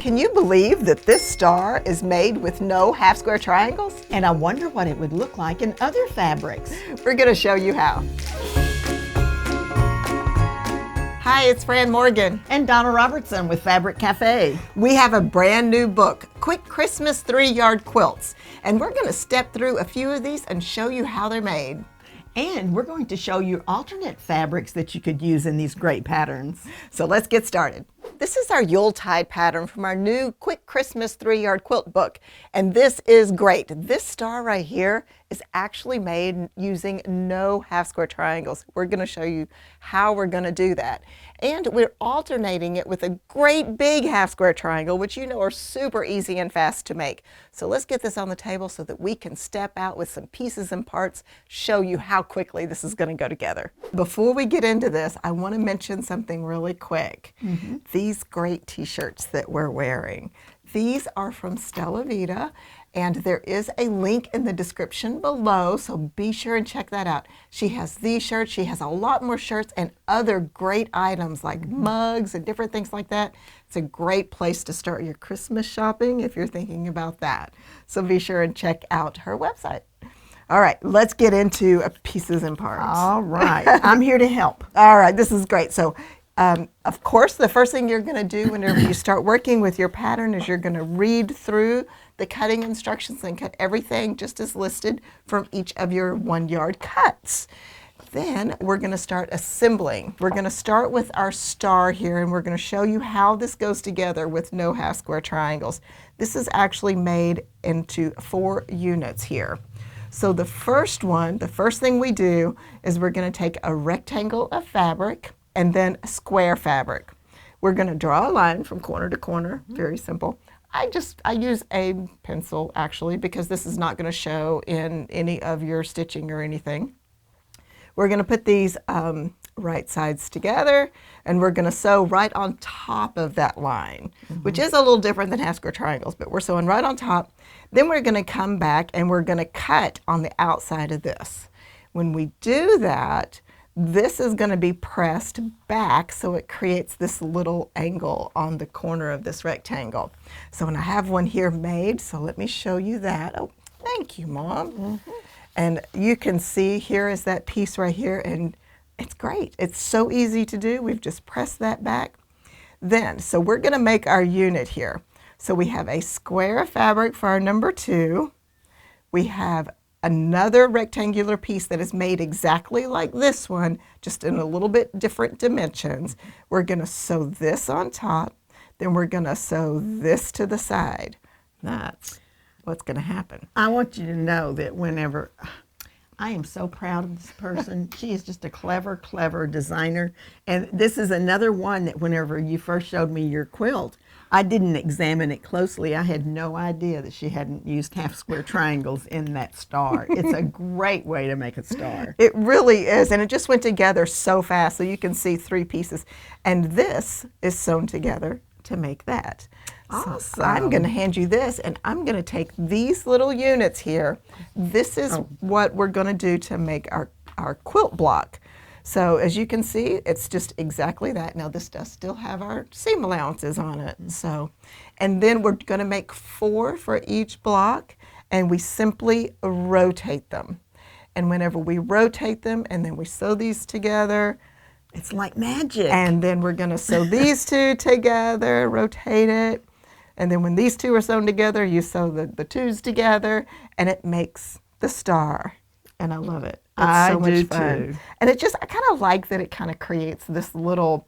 Can you believe that this star is made with no half square triangles? And I wonder what it would look like in other fabrics. We're going to show you how. Hi, it's Fran Morgan. And Donna Robertson with Fabric Café. We have a brand new book, Quick Christmas 3-Yard Quilts. And we're going to step through a few of these and show you how they're made. And we're going to show you alternate fabrics that you could use in these great patterns. So let's get started. This is our Yuletide pattern from our new Quick Christmas 3-Yard Quilt book. And this is great. This star right here is actually made using no half square triangles. We're going to show you how we're going to do that. And we're alternating it with a great big half square triangle, which you know are super easy and fast to make. So let's get this on the table so that we can step out with some pieces and parts, show you how quickly this is going to go together. Before we get into this, I want to mention something really quick. These great t-shirts that we're wearing. These are from Stella Vita, and there is a link in the description below, so be sure and check that out. She has these shirts, she has a lot more shirts and other great items like mugs and different things like that. It's a great place to start your Christmas shopping if you're thinking about that. So be sure and check out her website. All right, let's get into pieces and parts. All right, I'm here to help. All right, this is great. So of course, the first thing you're going to do whenever you start working with your pattern is you're going to read through the cutting instructions and cut everything just as listed from each of your 1-yard cuts. Then we're going to start assembling. We're going to start with our star here, and we're going to show you how this goes together with no half square triangles. This is actually made into 4 units here. So the first thing we do is we're going to take a rectangle of fabric and then a square fabric. We're going to draw a line from corner to corner, very simple. I use a pencil actually because this is not going to show in any of your stitching or anything. We're going to put these right sides together, and we're going to sew right on top of that line, which is a little different than half square triangles, but we're sewing right on top. Then we're going to come back and we're going to cut on the outside of this. When we do that, this is going to be pressed back so it creates this little angle on the corner of this rectangle. So when I have one here made, so let me show you that. Oh, thank you, Mom. And you can see here is that piece right here, and it's great. It's so easy to do. We've just pressed that back. Then, so we're going to make our unit here. So we have a square of fabric for our number 2. We have another rectangular piece that is made exactly like this one, just in a little bit different dimensions. We're going to sew this on top, then we're going to sew this to the side. That's what's going to happen. I want you to know that whenever, I am so proud of this person. She is just a clever, clever designer. And this is another one that whenever you first showed me your quilt, I didn't examine it closely. I had no idea that she hadn't used half square triangles in that star. It's a great way to make a star. It really is, and it just went together so fast, so you can see 3 pieces. And this is sewn together to make that. Awesome. So I'm going to hand you this, and I'm going to take these little units here. This is what we're going to do to make our quilt block. So as you can see, it's just exactly that. Now this does still have our seam allowances on it. So, and then we're going to make 4 for each block, and we simply rotate them. And whenever we rotate them, and then we sew these together, it's like magic. And then we're going to sew these 2 together, rotate it. And then when these 2 are sewn together, you sew the 2s together, and it makes the star. And I love it. It's so much fun. And it just, I kind of like that it kind of creates this little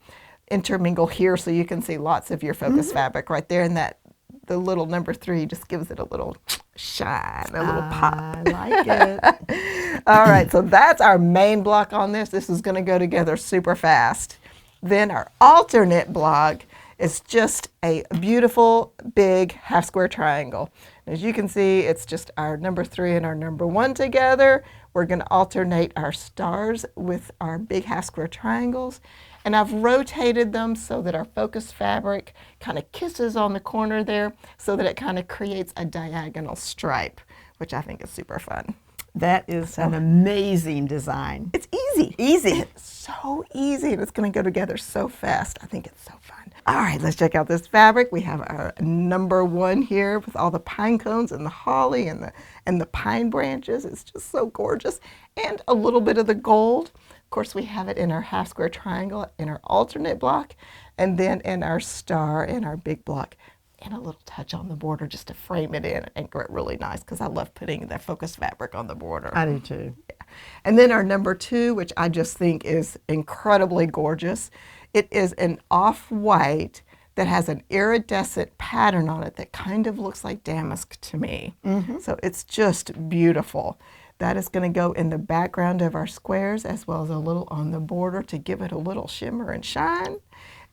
intermingle here so you can see lots of your focus fabric right there, and that the little number 3 just gives it a little shine, a little pop. I like it. All right, so that's our main block on this. This is going to go together super fast. Then our alternate block is just a beautiful big half square triangle. As you can see, it's just our number 3 and our number 1 together. We're going to alternate our stars with our big half square triangles. And I've rotated them so that our focus fabric kind of kisses on the corner there so that it kind of creates a diagonal stripe, which I think is super fun. That is an amazing design. It's easy. Easy. It's so easy, and it's going to go together so fast. I think it's so fun. All right, let's check out this fabric. We have our number 1 here with all the pine cones and the holly and the pine branches. It's just so gorgeous. And a little bit of the gold. Of course, we have it in our half square triangle, in our alternate block, and then in our star in our big block. And a little touch on the border just to frame it in and anchor it really nice, because I love putting that focus fabric on the border. I do too. Yeah. And then our number 2, which I just think is incredibly gorgeous. It is an off-white that has an iridescent pattern on it that kind of looks like damask to me. So it's just beautiful. That is going to go in the background of our squares as well as a little on the border to give it a little shimmer and shine.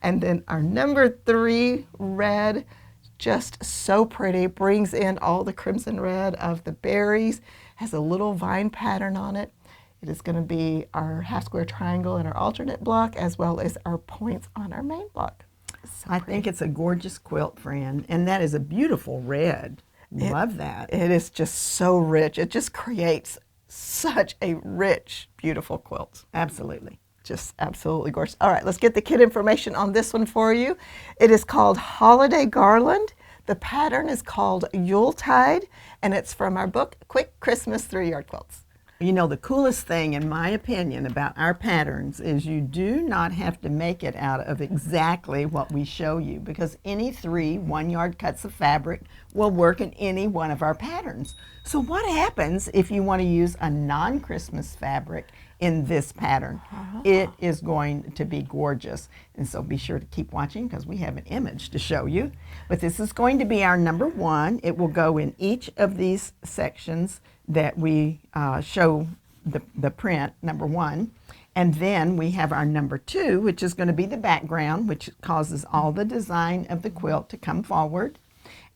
And then our number 3 red, just so pretty, brings in all the crimson red of the berries, has a little vine pattern on it. It is going to be our half square triangle in our alternate block as well as our points on our main block. So I think it's a gorgeous quilt, Fran, and that is a beautiful red. Love that. It is just so rich. It just creates such a rich, beautiful quilt. Absolutely. Just absolutely gorgeous. All right, let's get the kit information on this one for you. It is called Holiday Garland. The pattern is called Yuletide, and it's from our book, Quick Christmas 3-Yard Quilts. You know, the coolest thing, in my opinion, about our patterns is you do not have to make it out of exactly what we show you, because any 3 1-yard cuts of fabric will work in any one of our patterns. So what happens if you want to use a non-Christmas fabric in this pattern? It is going to be gorgeous. And so be sure to keep watching, because we have an image to show you. But this is going to be our number 1. It will go in each of these sections that we show the print, number 1. And then we have our number 2, which is going to be the background, which causes all the design of the quilt to come forward.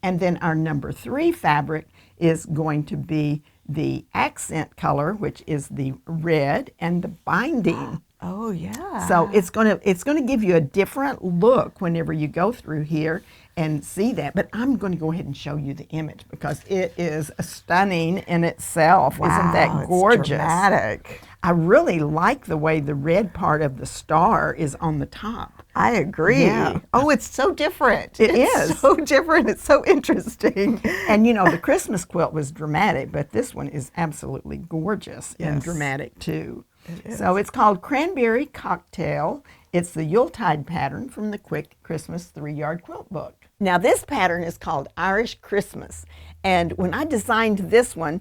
And then our number 3 fabric is going to be the accent color, which is the red, and the binding. Oh, yeah. So it's gonna give you a different look whenever you go through here and see that. But I'm going to go ahead and show you the image, because it is stunning in itself. Wow, Isn't that gorgeous? It's dramatic. I really like the way the red part of the star is on the top. I agree. Yeah. Oh, it's so different. It It's is. so different. It's so interesting. And you know, the Christmas quilt was dramatic, but this one is absolutely gorgeous and Yes. dramatic too. It is. So it's called Cranberry Cocktail. It's the Yuletide pattern from the Quick Christmas 3-Yard Quilt book. Now this pattern is called Irish Christmas. And when I designed this one,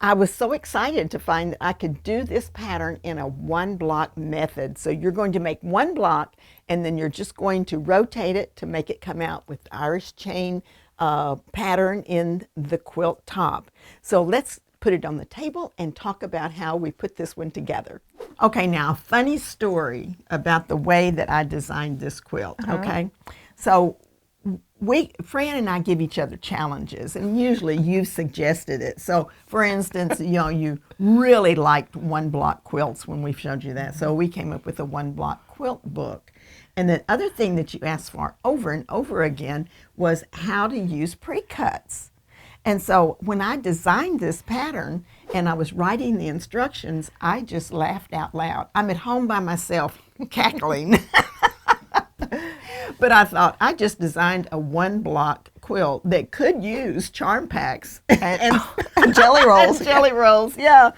I was so excited to find that I could do this pattern in a 1-block method. So you're going to make 1 block, and then you're just going to rotate it to make it come out with the Irish chain pattern in the quilt top. So let's put it on the table and talk about how we put this one together. Okay, now, funny story about the way that I designed this quilt, okay? So Fran and I give each other challenges, and usually you've suggested it. So, for instance, you know, you really liked 1-block quilts when we showed you that. So we came up with a 1-block quilt book. And the other thing that you asked for over and over again was how to use pre-cuts. And so when I designed this pattern and I was writing the instructions, I just laughed out loud. I'm at home by myself cackling. But I thought, I just designed a 1-block quilt that could use charm packs and Jelly rolls. and jelly rolls, yeah.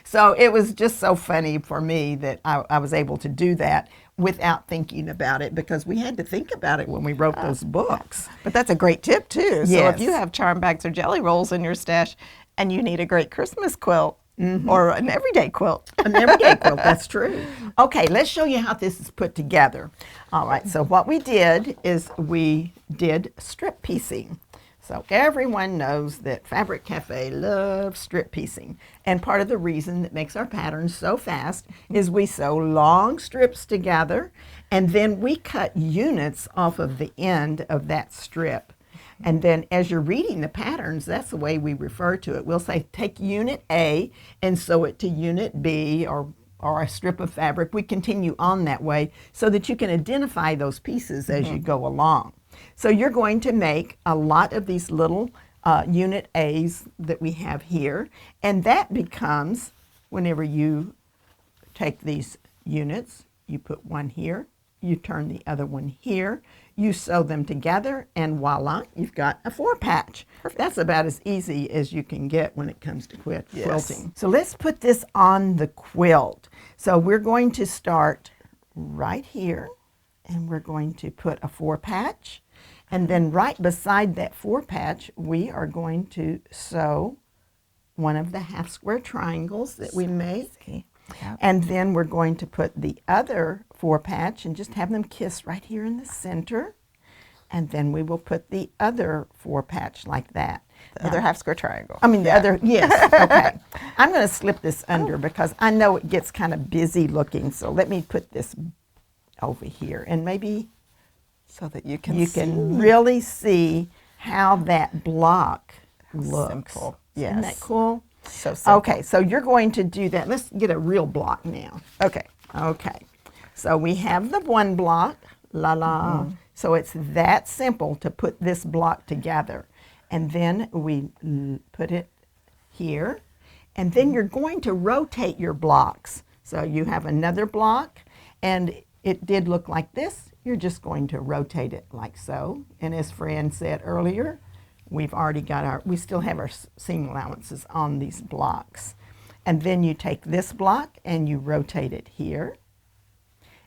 So it was just so funny for me that I was able to do that without thinking about it, because we had to think about it when we wrote those books. But that's a great tip, too. So Yes. if you have charm bags or jelly rolls in your stash and you need a great Christmas quilt or an everyday quilt. An everyday quilt, that's true. Okay, let's show you how this is put together. All right, so what we did is we did strip piecing. So everyone knows that Fabric Café loves strip piecing. And part of the reason that makes our patterns so fast is we sew long strips together, and then we cut units off of the end of that strip. And then as you're reading the patterns, that's the way we refer to it. We'll say, take unit A and sew it to unit B, or a strip of fabric. We continue on that way so that you can identify those pieces as you go along. So you're going to make a lot of these little unit A's that we have here, and that becomes, whenever you take these units, you put one here, you turn the other one here, You sew them together, and voila, you've got a 4-patch. That's about as easy as you can get when it comes to quilting. So let's put this on the quilt. So we're going to start right here, and we're going to put a 4-patch. And then right beside that 4-patch, we are going to sew one of the half square triangles that we make. Yep. And then we're going to put the other 4-patch and just have them kiss right here in the center. And then we will put the other 4-patch like that. The other half square triangle. I mean, the other, yes, okay. I'm going to slip this under because I know it gets kind of busy looking. So let me put this over here, and maybe so that you can really see how that block looks. Simple. Yes. Isn't that cool? So simple. Okay, so you're going to do that. Let's get a real block now. Okay. Okay. So we have the one block, la la. So it's that simple to put this block together. And then we put it here. And then you're going to rotate your blocks. So you have another block, and it did look like this. You're just going to rotate it like so. And as Fran said earlier, we've already got we still have our seam allowances on these blocks. And then you take this block and you rotate it here.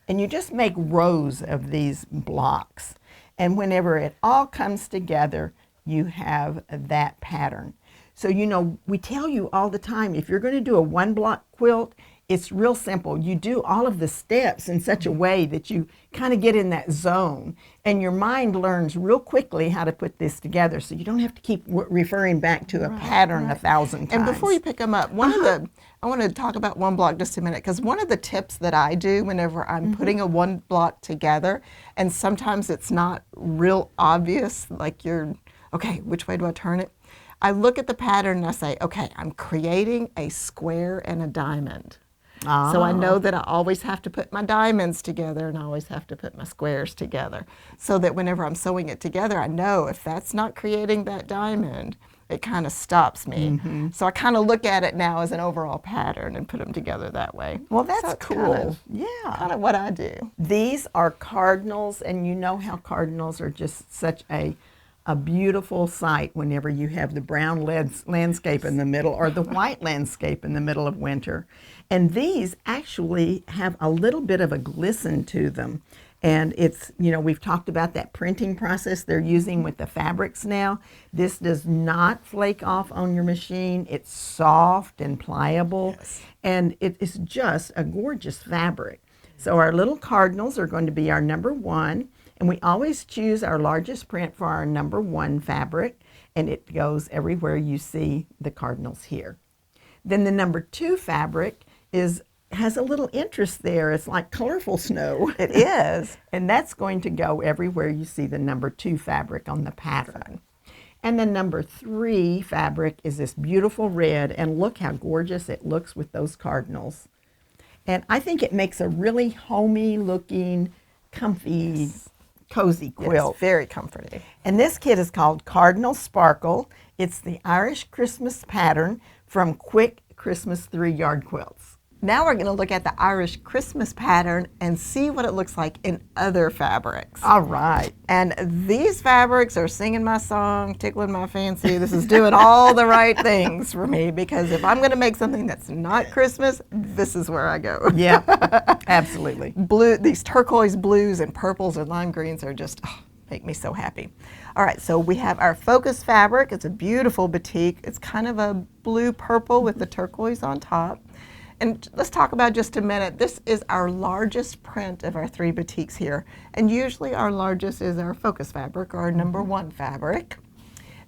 And you just make rows of these blocks. And whenever it all comes together, you have that pattern. So, you know, we tell you all the time, if you're going to do a 1-block quilt, it's real simple. You do all of the steps in such a way that you kind of get in that zone, and your mind learns real quickly how to put this together, so you don't have to keep referring back to a pattern 1,000 times. And before you pick them up, I want to talk about 1-block just a minute, because one of the tips that I do whenever I'm putting a 1-block together, and sometimes it's not real obvious, like okay, which way do I turn it? I look at the pattern and I say, okay, I'm creating a square and a diamond. So I know that I always have to put my diamonds together and I always have to put my squares together. So that whenever I'm sewing it together, I know if that's not creating that diamond, it kind of stops me. So I kind of look at it now as an overall pattern and put them together that way. Well, that's cool. Kind of what I do. These are cardinals, and you know how cardinals are just such a beautiful sight whenever you have the brown landscape in the middle or the white landscape in the middle of winter. And these actually have a little bit of a glisten to them. And it's, you know, we've talked about that printing process they're using with the fabrics now. This does not flake off on your machine. It's soft and pliable. And it is just a gorgeous fabric. So our little cardinals are going to be our number 1. And we always choose our largest print for our number 1 fabric, and it goes everywhere you see the cardinals here. Then the number 2 fabric has a little interest there. It's like colorful snow. It is. And that's going to go everywhere you see the number 2 fabric on the pattern. And the number 3 fabric is this beautiful red, and look how gorgeous it looks with those cardinals. And I think it makes a really homey looking, comfy, cozy quilt. Yes, very comforting. And this kit is called Cardinal Sparkle. It's the Irish Christmas pattern from Quick Christmas 3-yard quilts. Now we're going to look at the Irish Christmas pattern and see what it looks like in other fabrics. All right. And these fabrics are singing my song, tickling my fancy. This is doing all the right things for me, because if I'm going to make something that's not Christmas, this is where I go. Yeah, absolutely. These turquoise blues and purples and lime greens are just make me so happy. All right, so we have our focus fabric. It's a beautiful batik. It's kind of a blue purple with the turquoise on top. And let's talk about just a minute. This is our largest print of our 3 batiks here. And usually our largest is our focus fabric, or our number 1 fabric.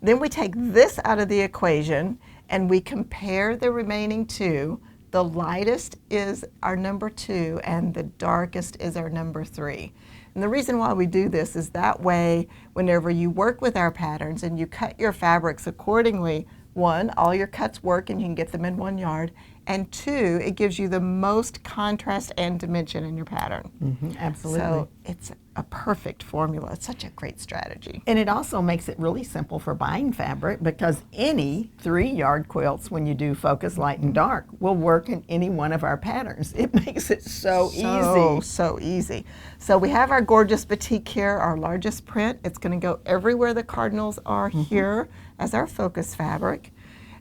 Then we take this out of the equation and we compare the remaining 2. The lightest is our number 2 and the darkest is our number 3. And the reason why we do this is that way, whenever you work with our patterns and you cut your fabrics accordingly, 1, all your cuts work and you can get them in 1 yard. And 2, it gives you the most contrast and dimension in your pattern. Absolutely. So it's a perfect formula. It's such a great strategy. And it also makes it really simple for buying fabric, because any 3-yard quilts, when you do focus, light, and dark, will work in any one of our patterns. It makes it so easy. So easy. So we have our gorgeous Batik here, our largest print. It's going to go everywhere the cardinals are here as our focus fabric.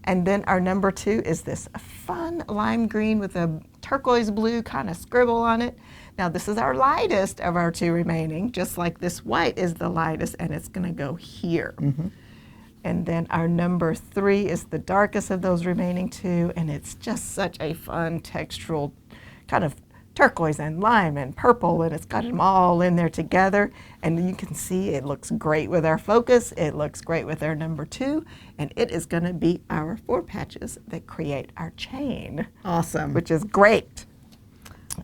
And then our number 2 is this fun lime green with a turquoise blue kind of scribble on it. Now this is our lightest of our 2 remaining, just like this white is the lightest, and it's going to go here. And then our number 3 is the darkest of those remaining 2, and it's just such a fun textural kind of turquoise and lime and purple, and it's got them all in there together. And you can see it looks great with our focus, it looks great with our number 2, and it is going to be our 4 patches that create our chain. Awesome. Which is great.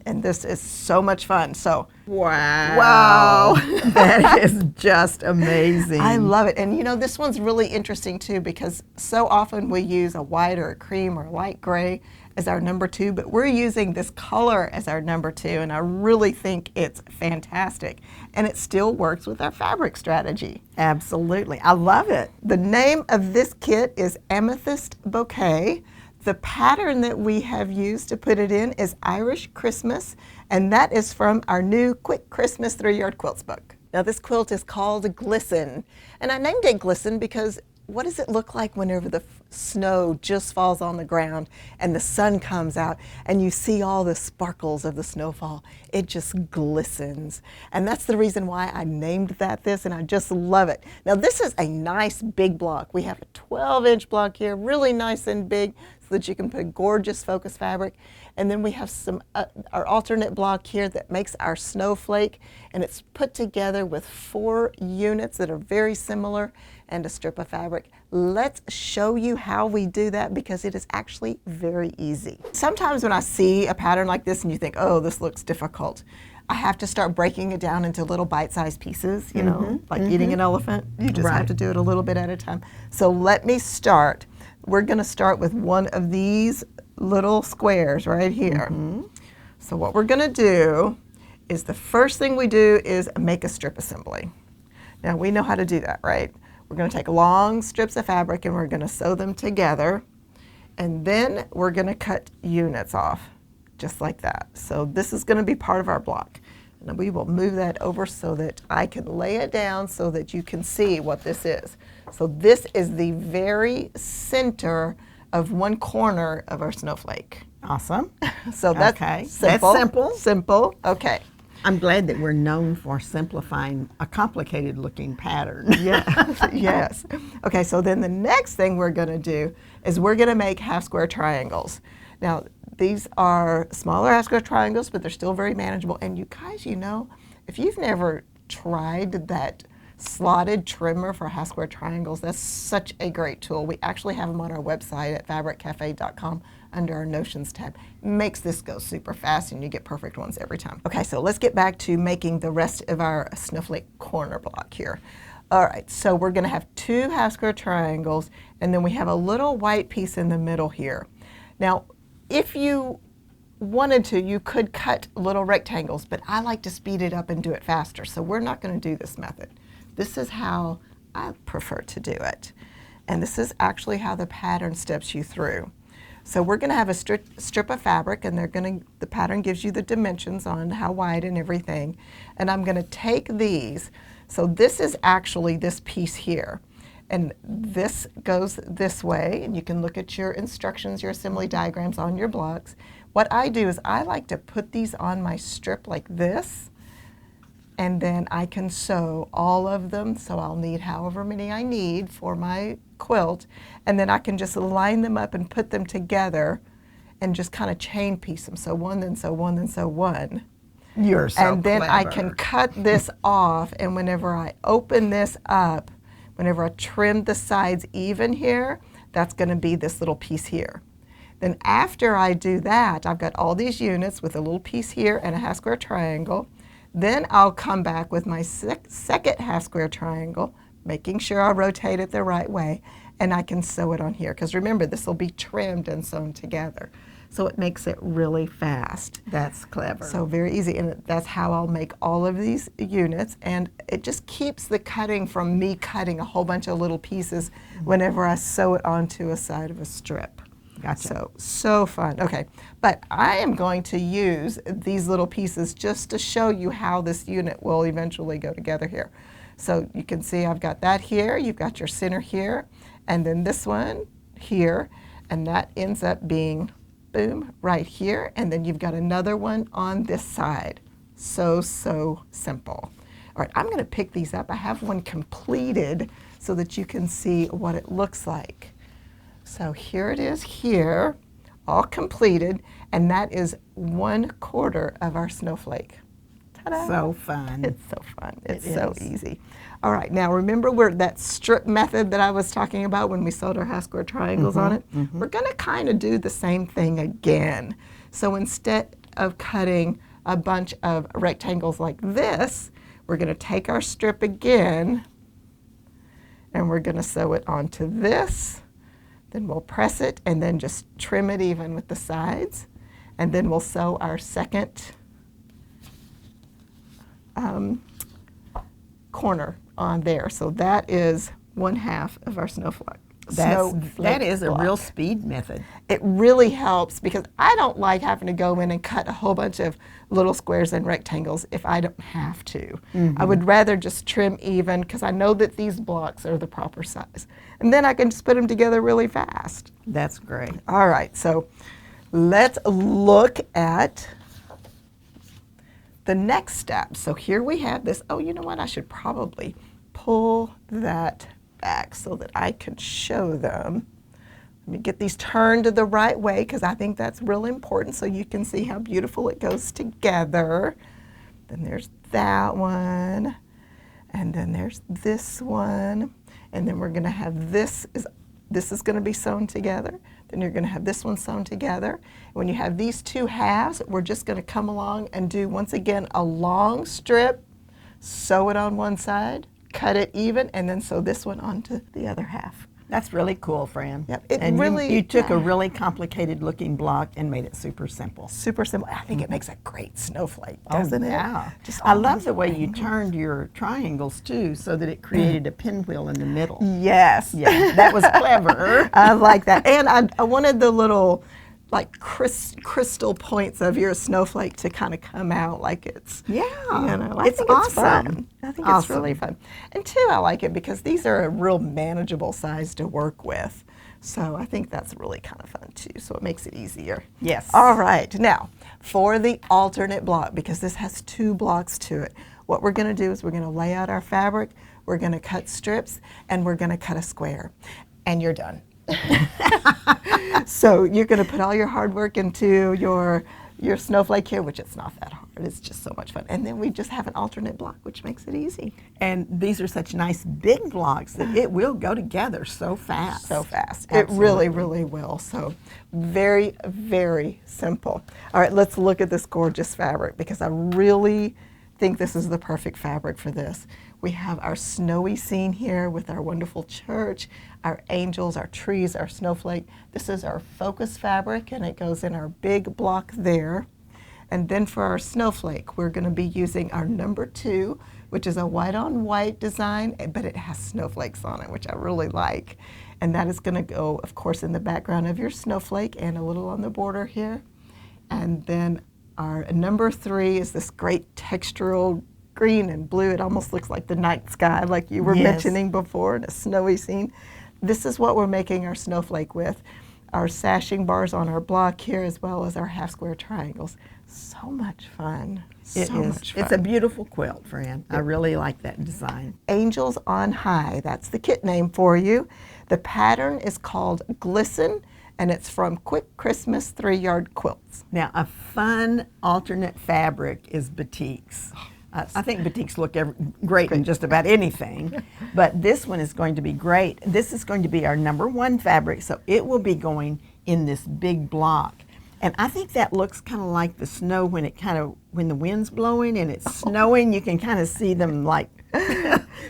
And this is so much fun. So, wow. That is just amazing. I love it. And you know, this one's really interesting too, because so often we use a white or a cream or a light gray as our number 2, but we're using this color as our number 2, and I really think it's fantastic. And it still works with our fabric strategy. Absolutely. I love it. The name of this kit is Amethyst Bouquet. The pattern that we have used to put it in is Irish Christmas, and that is from our new Quick Christmas 3-Yard Quilts book. Now this quilt is called Glisten, and I named it Glisten because what does it look like whenever the snow just falls on the ground and the sun comes out and you see all the sparkles of the snowfall? It just glistens. And that's the reason why I named that this, and I just love it. Now this is a nice big block. We have a 12-inch block here, really nice and big, so that you can put gorgeous focus fabric. And then we have some our alternate block here that makes our snowflake, and it's put together with 4 units that are very similar and a strip of fabric. Let's show you how we do that, because it is actually very easy. Sometimes when I see a pattern like this and you think, oh, this looks difficult, I have to start breaking it down into little bite-sized pieces, you know, like eating an elephant. You just have to do it a little bit at a time. So let me start. We're going to start with one of these little squares right here. So what we're going to do is, the first thing we do is make a strip assembly. Now we know how to do that, right? We're going to take long strips of fabric and we're going to sew them together, and then we're going to cut units off just like that. So this is going to be part of our block, and we will move that over so that I can lay it down so that you can see what this is. So this is the very center of one corner of our snowflake. Awesome. So that's simple. That's simple. Simple. Okay. I'm glad that we're known for simplifying a complicated looking pattern. Yeah. Yes. Okay, so then the next thing we're going to do is we're going to make half square triangles. Now, these are smaller half square triangles, but they're still very manageable. And you guys, you know, if you've never tried that slotted trimmer for half square triangles, that's such a great tool. We actually have them on our website at fabriccafe.com under our Notions tab. It makes this go super fast and you get perfect ones every time. Okay, so let's get back to making the rest of our snowflake corner block here. All right, so we're going to have 2 half square triangles, and then we have a little white piece in the middle here. Now, if you wanted to, you could cut little rectangles, but I like to speed it up and do it faster, so we're not going to do this method. This is how I prefer to do it, and this is actually how the pattern steps you through. So we're going to have a strip of fabric, and the pattern gives you the dimensions on how wide and everything, and I'm going to take these. So this is actually this piece here, and this goes this way, and you can look at your instructions, your assembly diagrams on your blocks. What I do is I like to put these on my strip like this, and then I can sew all of them, so I'll need however many I need for my quilt, and then I can just line them up and put them together and just kind of chain piece them. So one, then so one, then so one. You're so And then clever. I can cut this off, and whenever I open this up, whenever I trim the sides even here, that's going to be this little piece here. Then after I do that, I've got all these units with a little piece here and a half square triangle. Then I'll come back with my second half square triangle, making sure I rotate it the right way, and I can sew it on here. Because remember, this will be trimmed and sewn together. so it makes it really fast. That's clever. So very easy, and that's how I'll make all of these units, and it just keeps the cutting from me cutting a whole bunch of little pieces whenever I sew it onto a side of a strip. Gotcha. So fun. Okay, but I am going to use these little pieces just to show you how this unit will eventually go together here. So you can see I've got that here, you've got your center here, and then this one here, and that ends up being, boom, right here, and then you've got another one on this side. So simple. All right, I'm gonna pick these up. I have one completed so that you can see what it looks like. So here it is here, all completed, and that is 1/4 of our snowflake. Ta-da! So fun. It's so fun. It's so easy. All right, now remember that strip method that I was talking about when we sewed our half square triangles on it? We're gonna kind of do the same thing again. So instead of cutting a bunch of rectangles like this, we're gonna take our strip again, and we're gonna sew it onto this. Then we'll press it and then just trim it even with the sides. And then we'll sew our second corner on there. So that is 1/2 of our snowflake. That is a block. real speed method. It really helps because I don't like having to go in and cut a whole bunch of little squares and rectangles if I don't have to. I would rather just trim even because I know that these blocks are the proper size. And then I can just put them together really fast. That's great. All right, so let's look at the next step. So here we have this. Oh, you know what? I should probably pull that back so that I can show them. Let me get these turned the right way because I think that's really important so you can see how beautiful it goes together. Then there's that one, and then there's this one, and then we're going to have this is going to be sewn together. Then you're going to have this one sewn together. When you have these two halves, we're just going to come along and do, once again, a long strip, sew it on one side, cut it even, and then sew this one onto the other half. That's really cool, Fran. Yep, You took a really complicated looking block and made it super simple. Super simple. I think it makes a great snowflake, doesn't it? Yeah. Just I all love these the way you angles. turned your triangles too so that it created a pinwheel in the middle. Yes. Yeah, that was clever. I like that. And I wanted the little like crystal points of your snowflake to kind of come out like it's, Yeah, you know, I it's think awesome. it's fun. I think it's really fun. And two, I like it because these are a real manageable size to work with. So I think that's really kind of fun too. So it makes it easier. Yes. All right, now for the alternate block, because this has 2 blocks to it, what we're gonna do is we're gonna lay out our fabric, we're gonna cut strips, and we're gonna cut a square. And you're done. So you're going to put all your hard work into your snowflake here, which it's not that hard. It's just so much fun. And then we just have an alternate block, which makes it easy. And these are such nice big blocks that it will go together so fast. So fast. Absolutely. It really, really will. So very, very simple. All right, let's look at this gorgeous fabric because I really think this is the perfect fabric for this. We have our snowy scene here with our wonderful church, our angels, our trees, our snowflake. This is our focus fabric, and it goes in our big block there. And then for our snowflake, we're going to be using our number 2, which is a white on white design, but it has snowflakes on it, which I really like. And that is going to go, of course, in the background of your snowflake and a little on the border here. And then our number 3 is this great textural green and blue. It almost looks like the night sky, like you were mentioning before, in a snowy scene. This is what we're making our snowflake with. Our sashing bars on our block here, as well as our half square triangles. So much fun. It so is. much fun. It's a beautiful quilt, Fran. I really like that design. Angels on High. That's the kit name for you. The pattern is called Glisten, and it's from Quick Christmas 3-Yard Quilts. Now, a fun alternate fabric is batiks. I think batiks look great in just about anything, but this one is going to be great. This is going to be our number 1 fabric, so it will be going in this big block. And I think that looks kind of like the snow when the wind's blowing and it's snowing, you can kind of see them like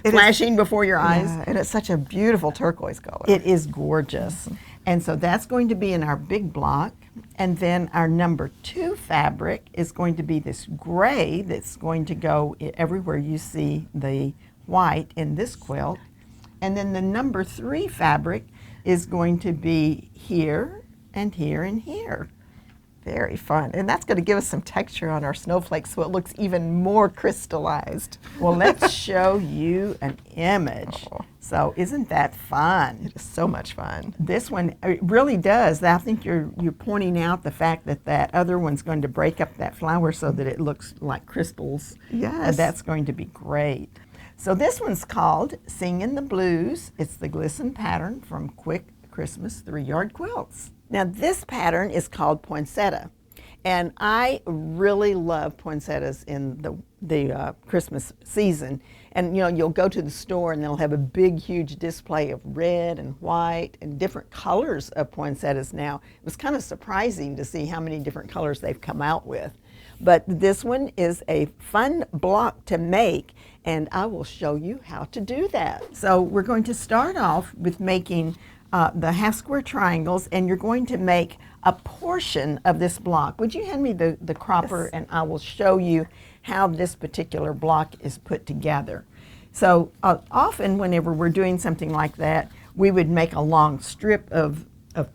flashing before your eyes. Yeah, and it's such a beautiful turquoise color. It is gorgeous. And so that's going to be in our big block. And then our number 2 fabric is going to be this gray that's going to go everywhere you see the white in this quilt. And then the number 3 fabric is going to be here and here and here. Very fun. And that's going to give us some texture on our snowflakes so it looks even more crystallized. Well, let's show you an image. Oh. So isn't that fun? It is so much fun. This one, it really does. I think you're pointing out the fact that that other one's going to break up that flower so that it looks like crystals. Yes. That's going to be great. So this one's called Singin' the Blues. It's the Glisten pattern from Quick Christmas 3-Yard Quilts. Now this pattern is called Poinsettia, and I really love poinsettias in the Christmas season. And you know, you'll go to the store and they'll have a big, huge display of red and white and different colors of poinsettias now. It was kind of surprising to see how many different colors they've come out with. But this one is a fun block to make, and I will show you how to do that. So we're going to start off with making the half square triangles, and you're going to make a portion of this block. Would you hand me the cropper? Yes. And I will show you how this particular block is put together. So often whenever we're doing something like that, we would make a long strip of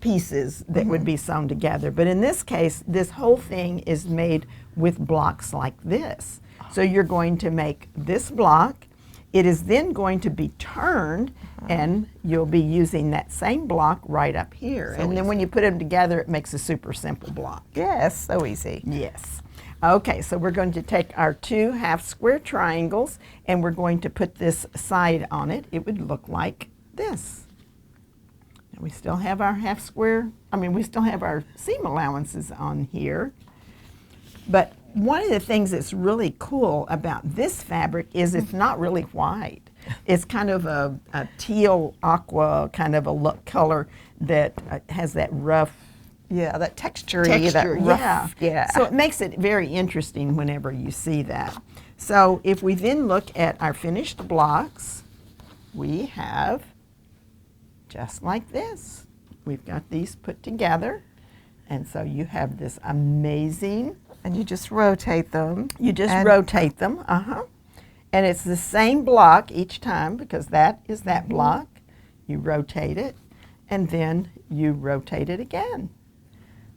pieces that would be sewn together. But in this case, this whole thing is made with blocks like this. So you're going to make this block. It is then going to be turned, and you'll be using that same block right up here. So and then when you put them together, it makes a super simple block. Yes, so easy. Yes. Okay, so we're going to take our 2 half square triangles, and we're going to put this side on it. It would look like this. And we still have our half square, we still have our seam allowances on here. But one of the things that's really cool about this fabric is it's not really white. It's kind of a teal aqua kind of a look color that has that rough. Yeah, that texture, that rough. Yeah. So it makes it very interesting whenever you see that. So if we then look at our finished blocks, we have just like this. We've got these put together, and so you have this amazing. And you just rotate them. You just rotate them, And it's the same block each time because that is that block. You rotate it, and then you rotate it again.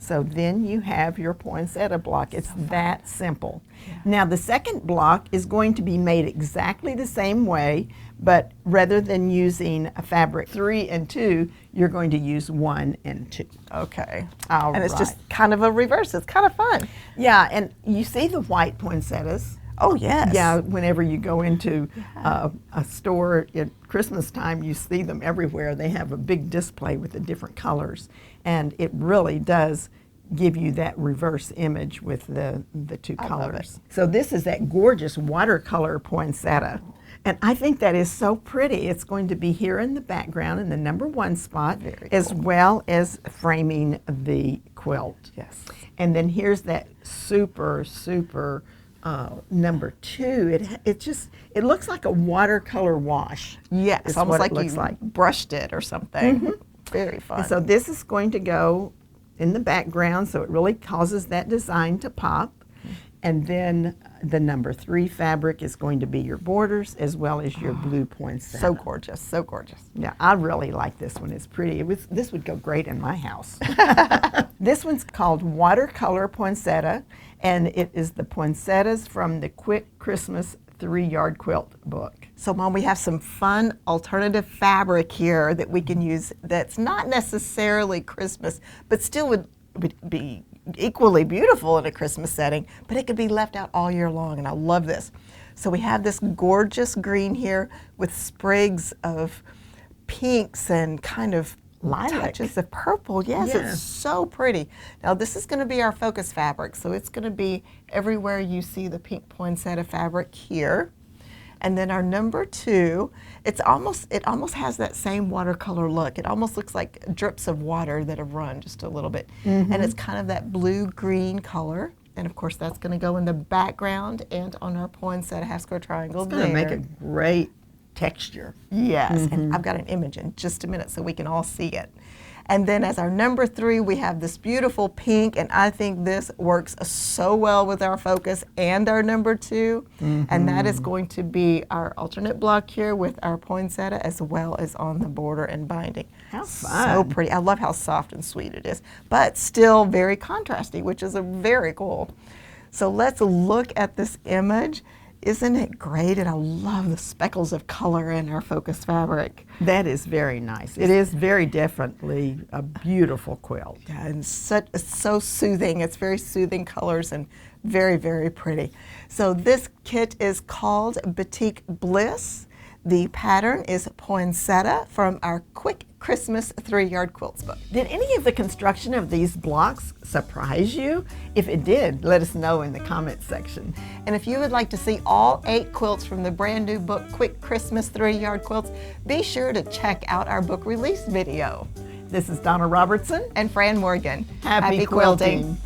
So then you have your poinsettia block. It's that simple. Yeah. Now the second block is going to be made exactly the same way, but rather than using a fabric 3 and 2, you're going to use 1 and 2. Okay. All and it's right. just kind of a reverse. It's kind of fun. Yeah, and you see the white poinsettias. Oh, yes. Yeah, whenever you go into a store at Christmas time, you see them everywhere. They have a big display with the different colors, and it really does give you that reverse image with the 2 colors. So this is that gorgeous watercolor poinsettia, and I think that is so pretty. It's going to be here in the background in the number 1 spot, as well as framing the quilt. Yes. And then here's that super number 2. It looks like a watercolor wash. Yes, it's almost like you brushed it or something. Very fun. And so this is going to go in the background, so it really causes that design to pop. And then the number 3 fabric is going to be your borders as well as your blue poinsettia. So gorgeous, so gorgeous. Yeah, I really like this one. It's pretty. This would go great in my house. This one's called Watercolor Poinsettia, and it is the poinsettias from the Quick Christmas 3-Yard Quilt book. So Mom, we have some fun alternative fabric here that we can use that's not necessarily Christmas, but still would be equally beautiful in a Christmas setting, but it could be left out all year long, and I love this. So we have this gorgeous green here with sprigs of pinks and kind of lilac. Touches of purple. Yes, Yeah. it's so pretty. Now this is going to be our focus fabric, so it's going to be everywhere you see the pink poinsettia fabric here. And then our number 2, it almost has that same watercolor look. It almost looks like drips of water that have run just a little bit. And it's kind of that blue-green color. And of course that's going to go in the background and on our poinsettia half square triangle It's going to make a great texture. Yes, and I've got an image in just a minute so we can all see it. And then as our number 3, we have this beautiful pink, and I think this works so well with our focus and our number 2. And that is going to be our alternate block here with our poinsettia as well as on the border and binding. How So fun. pretty. I love how soft and sweet it is, but still very contrasty, which is very cool. So let's look at this image. Isn't it great? And I love the speckles of color in our focus fabric. That is very nice. It is very definitely a beautiful quilt. Yeah, and it's so soothing. It's very soothing colors and very, very pretty. So this kit is called Batik Bliss. The pattern is Poinsettia from our Quick Christmas 3-Yard Quilts book. Did any of the construction of these blocks surprise you? If it did, let us know in the comments section. And if you would like to see all 8 quilts from the brand new book, Quick Christmas 3-Yard Quilts, be sure to check out our book release video. This is Donna Robertson. And Fran Morgan. Happy quilting.